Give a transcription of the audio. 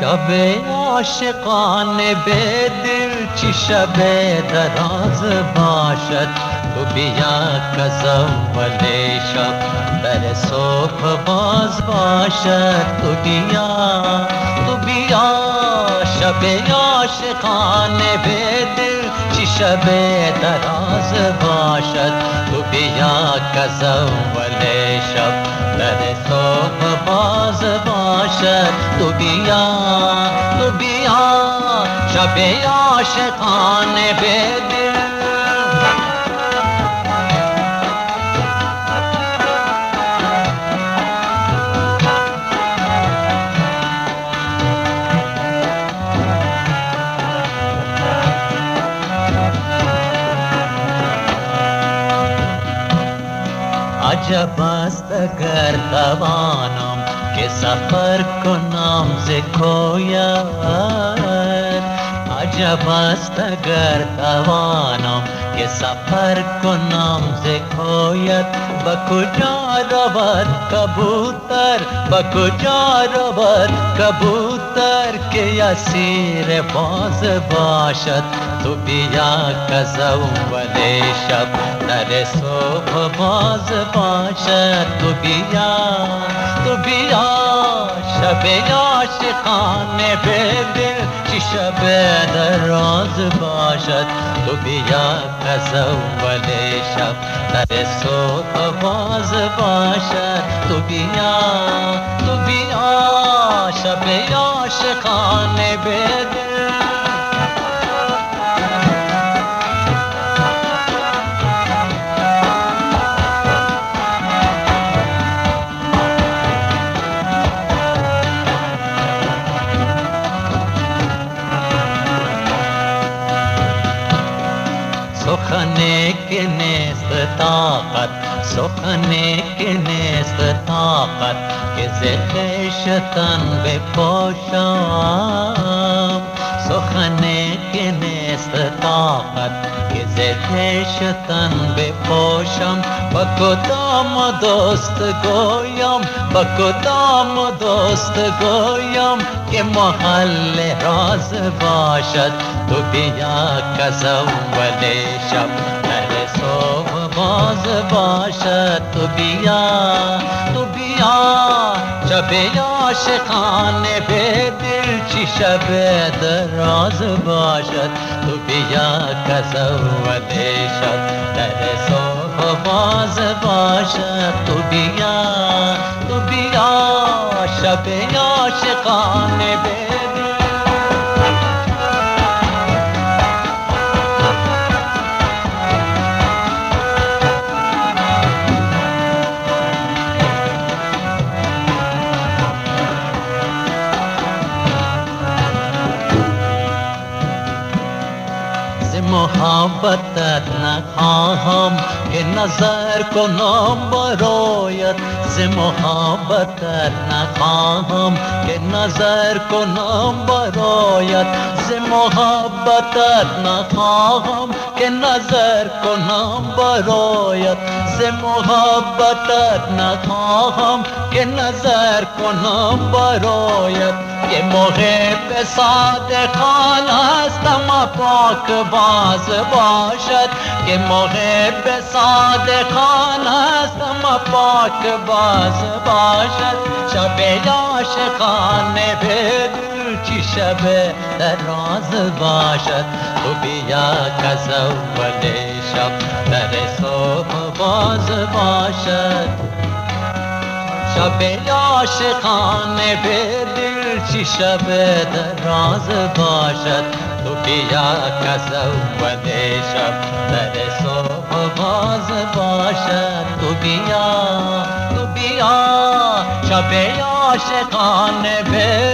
شب عاشقانه به دل چی شب دراز باشد تو بیا کز اول شب بر صبح باز باشد تو بیا شب عاشقانه به دل چی شب دراز باشد تو بیا کز اول شب بر صبح باز باشد تو بیا شب عاشقانه به دل عجب است اگر توانم که سفر کنم ز کویت عجب است اگر توانم که سفر کنم ز کویت به کجا رود کبوتر به کجا رود کبوتر که اسیر باز باشد تو بیا کز اول شب در صبح باز باشد تو بیا شب عاشقانه به دل چی شب دراز باشد تو بیا کز اول شب در صبح باز باشد تو بیا شب عاشقانه به دل سخنی که نیست طاقت سخنی که نیست طاقت که ز خویشتن بپوشم سخنی که نیست طاقت که ز خویشتن بپوشم با کدام دوست گویم با کدام دوست گویم که محل راز باشد تو بیا کز اول شب در صبح باز باشد تو بیا شب عاشقانه به دل چی شب دراز باشد تو بیا کز اول شب در صبح باز باشد تو بیا شب عاشقانه به دل محبتت نخواهم که نظر کنم برایت ز محبتت نخواهم که نظر کنم برایت ز محبتت نخواهم که نظر کنم برایت ز محبتت نخواهم که نظر کنم برایت که محب صادقان هستم پاک باز باشد که محب صادقان هستم پاک باز باشد شب عاشقانه به دل چی شب دراز باشد تو بیا کز اول شب در صبح باز باشد شب عاشقانه به دل چی شب دراز باشد تو بیا کز اول شب در صبح باز باشد تو بیا شب عاشقانه به